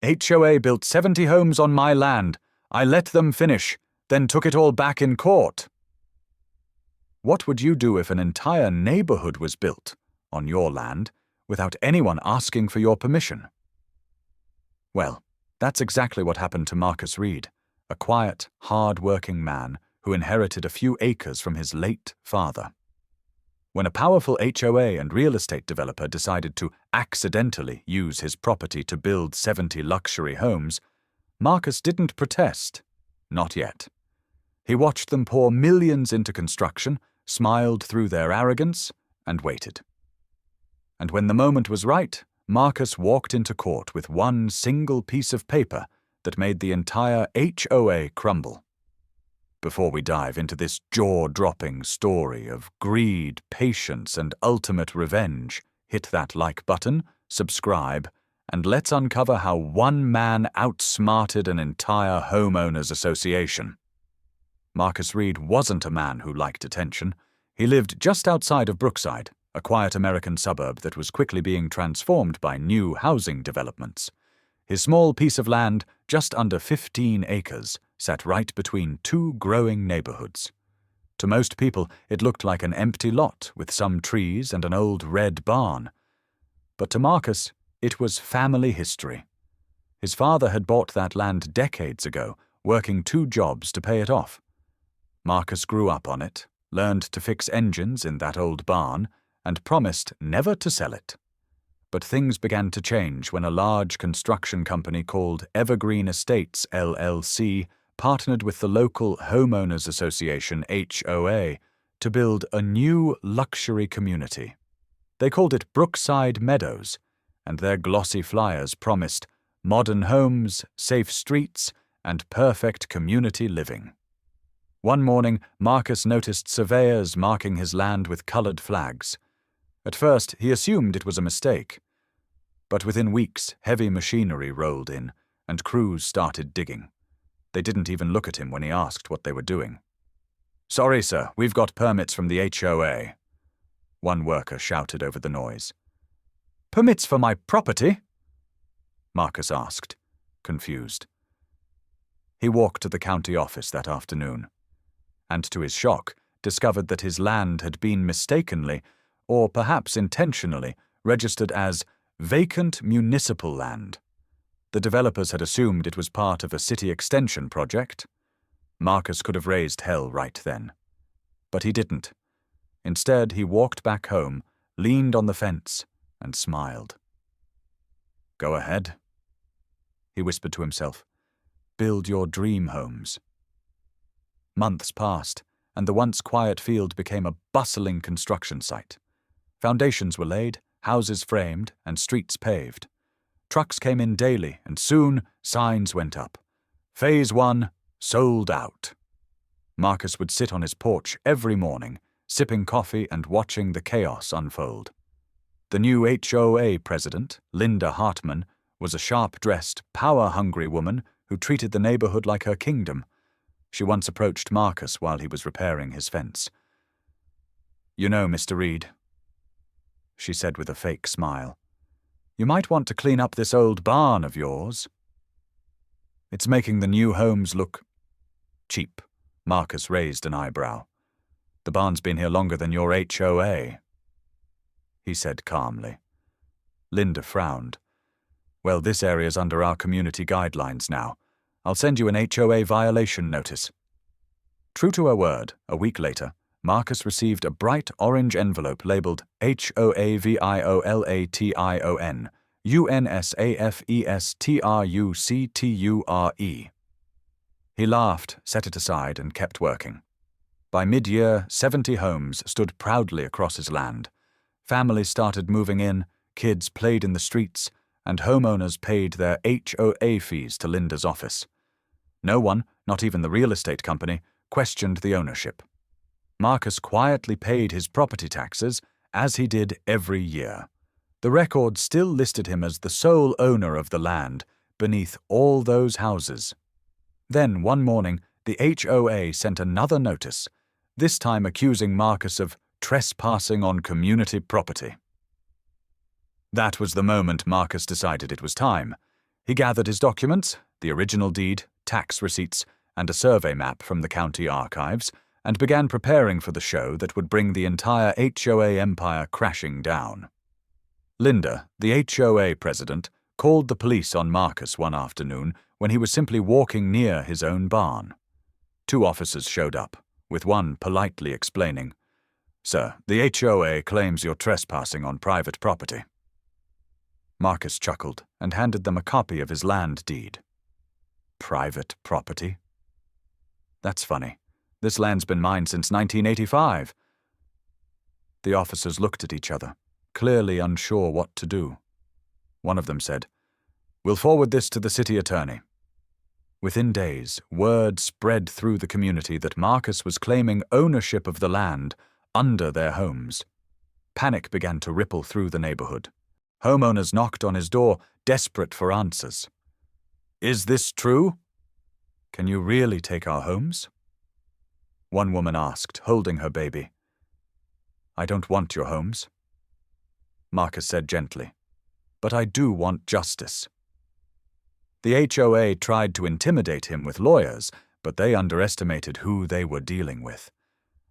HOA built 70 homes on my land. I let them finish, then took it all back in court. What would you do if an entire neighborhood was built on your land without anyone asking for your permission? Well, that's exactly what happened to Marcus Reed, a quiet, hard-working man who inherited a few acres from his late father. When a powerful HOA and real estate developer decided to accidentally use his property to build 70 luxury homes, Marcus didn't protest. Not yet. He watched them pour millions into construction, smiled through their arrogance, and waited. And when the moment was right, Marcus walked into court with one single piece of paper that made the entire HOA crumble. Before we dive into this jaw-dropping story of greed, patience, and ultimate revenge, hit that like button, subscribe, and let's uncover how one man outsmarted an entire homeowners association. Marcus Reed wasn't a man who liked attention. He lived just outside of Brookside, a quiet American suburb that was quickly being transformed by new housing developments. His small piece of land, just under 15 acres, sat right between two growing neighborhoods. To most people, it looked like an empty lot with some trees and an old red barn. But to Marcus, it was family history. His father had bought that land decades ago, working 2 jobs to pay it off. Marcus grew up on it, learned to fix engines in that old barn, and promised never to sell it. But things began to change when a large construction company called Evergreen Estates, LLC, partnered with the local Homeowners Association, HOA, to build a new luxury community. They called it Brookside Meadows, and their glossy flyers promised modern homes, safe streets, and perfect community living. One morning, Marcus noticed surveyors marking his land with colored flags. At first, he assumed it was a mistake. But within weeks, heavy machinery rolled in, and crews started digging. They didn't even look at him when he asked what they were doing. "Sorry, sir, we've got permits from the HOA," one worker shouted over the noise. "Permits for my property?" Marcus asked, confused. He walked to the county office that afternoon, and to his shock, discovered that his land had been mistakenly, or perhaps intentionally, registered as vacant municipal land. The developers had assumed it was part of a city extension project. Marcus could have raised hell right then. But he didn't. Instead, he walked back home, leaned on the fence, and smiled. "Go ahead," he whispered to himself. "Build your dream homes." Months passed, and the once quiet field became a bustling construction site. Foundations were laid, houses framed, and streets paved. Trucks came in daily, and soon signs went up. Phase 1, sold out. Marcus would sit on his porch every morning, sipping coffee and watching the chaos unfold. The new HOA president, Linda Hartman, was a sharp-dressed, power-hungry woman who treated the neighborhood like her kingdom. She once approached Marcus while he was repairing his fence. "You know, Mr. Reed," she said with a fake smile, "you might want to clean up this old barn of yours. It's making the new homes look cheap." Marcus raised an eyebrow. "The barn's been here longer than your HOA," he said calmly. Linda frowned. "Well, this area's under our community guidelines now. I'll send you an HOA violation notice." True to her word, a week later, Marcus received a bright orange envelope labeled HOAVIOLATION, UNSAFESTRUCTURE. He laughed, set it aside, and kept working. By mid-year, 70 homes stood proudly across his land. Families started moving in, kids played in the streets, and homeowners paid their HOA fees to Linda's office. No one, not even the real estate company, questioned the ownership. Marcus quietly paid his property taxes, as he did every year. The record still listed him as the sole owner of the land, beneath all those houses. Then, one morning, the HOA sent another notice, this time accusing Marcus of trespassing on community property. That was the moment Marcus decided it was time. He gathered his documents, the original deed, tax receipts, and a survey map from the county archives, and began preparing for the show that would bring the entire HOA empire crashing down. Linda, the HOA president, called the police on Marcus one afternoon when he was simply walking near his own barn. 2 officers showed up, with one politely explaining, "Sir, the HOA claims you're trespassing on private property." Marcus chuckled and handed them a copy of his land deed. Private property? That's funny. This land's been mine since 1985. The officers looked at each other, clearly unsure what to do. One of them said, "We'll forward this to the city attorney." Within days, word spread through the community that Marcus was claiming ownership of the land under their homes. Panic began to ripple through the neighborhood. Homeowners knocked on his door, desperate for answers. "Is this true? Can you really take our homes?" One woman asked, holding her baby. "I don't want your homes." Marcus said gently, "But I do want justice." The HOA tried to intimidate him with lawyers, but they underestimated who they were dealing with.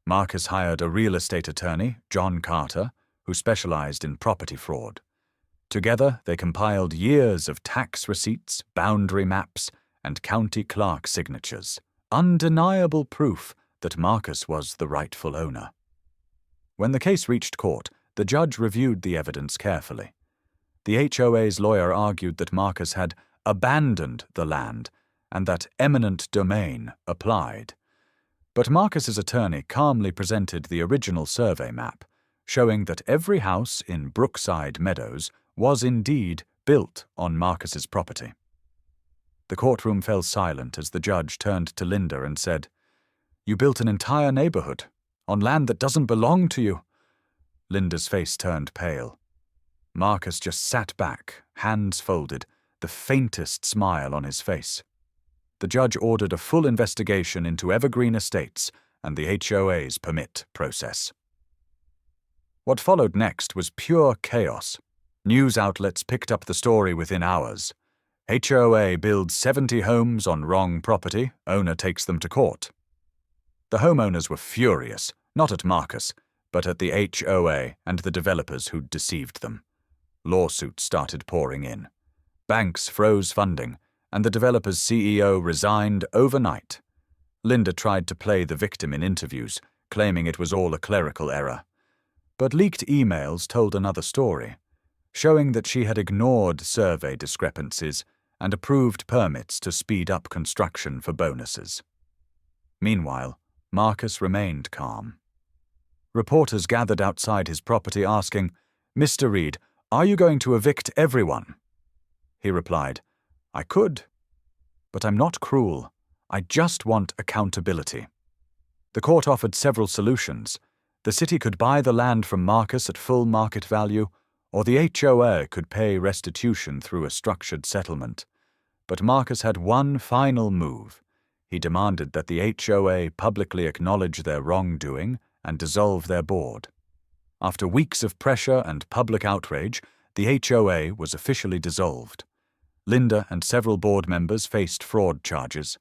Marcus hired a real estate attorney, John Carter, who specialized in property fraud. Together, they compiled years of tax receipts, boundary maps, and county clerk signatures, undeniable proof that Marcus was the rightful owner. When the case reached court, the judge reviewed the evidence carefully. The HOA's lawyer argued that Marcus had abandoned the land and that eminent domain applied. But Marcus's attorney calmly presented the original survey map, showing that every house in Brookside Meadows was indeed built on Marcus's property. The courtroom fell silent as the judge turned to Linda and said, "You built an entire neighborhood on land that doesn't belong to you." Linda's face turned pale. Marcus just sat back, hands folded, the faintest smile on his face. The judge ordered a full investigation into Evergreen Estates and the HOA's permit process. What followed next was pure chaos. News outlets picked up the story within hours. HOA builds 70 homes on wrong property, owner takes them to court. The homeowners were furious, not at Marcus, but at the HOA and the developers who'd deceived them. Lawsuits started pouring in. Banks froze funding, and the developer's CEO resigned overnight. Linda tried to play the victim in interviews, claiming it was all a clerical error. But leaked emails told another story, showing that she had ignored survey discrepancies and approved permits to speed up construction for bonuses. Meanwhile, Marcus remained calm. Reporters gathered outside his property asking, "Mr. Reed, are you going to evict everyone?" He replied, "I could, but I'm not cruel. I just want accountability." The court offered several solutions. The city could buy the land from Marcus at full market value, or the HOA could pay restitution through a structured settlement. But Marcus had one final move. He demanded that the HOA publicly acknowledge their wrongdoing and dissolve their board. After weeks of pressure and public outrage, the HOA was officially dissolved. Linda and several board members faced fraud charges.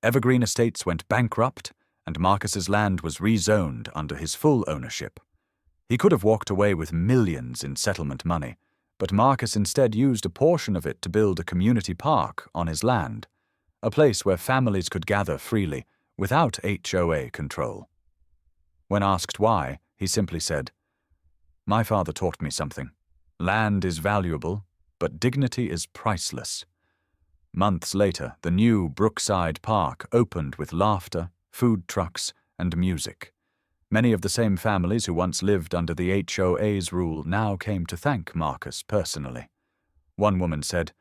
Evergreen Estates went bankrupt, and Marcus's land was rezoned under his full ownership. He could have walked away with millions in settlement money, but Marcus instead used a portion of it to build a community park on his land, a place where families could gather freely without HOA control. When asked why, he simply said, "My father taught me something. Land is valuable, but dignity is priceless." Months later, the new Brookside Park opened with laughter, food trucks, and music. Many of the same families who once lived under the HOA's rule now came to thank Marcus personally. One woman said,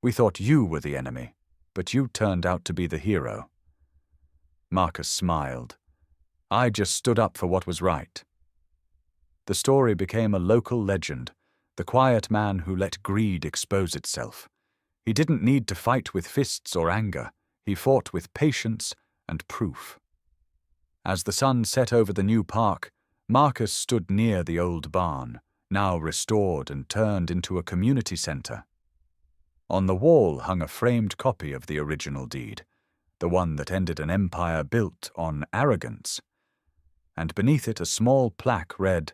"We thought you were the enemy, but you turned out to be the hero." Marcus smiled. "I just stood up for what was right." The story became a local legend, the quiet man who let greed expose itself. He didn't need to fight with fists or anger. He fought with patience and proof. As the sun set over the new park, Marcus stood near the old barn, now restored and turned into a community center. On the wall hung a framed copy of the original deed, the one that ended an empire built on arrogance. And beneath it a small plaque read,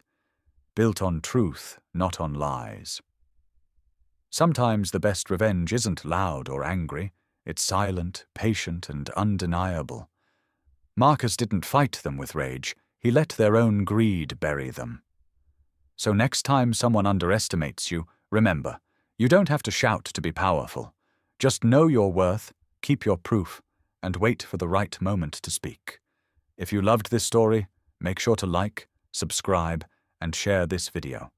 "Built on truth, not on lies." Sometimes the best revenge isn't loud or angry. It's silent, patient, and undeniable. Marcus didn't fight them with rage. He let their own greed bury them. So next time someone underestimates you, remember, you don't have to shout to be powerful. Just know your worth, keep your proof, and wait for the right moment to speak. If you loved this story, make sure to like, subscribe, and share this video.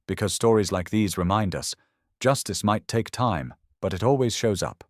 Because stories like these remind us, justice might take time, but it always shows up.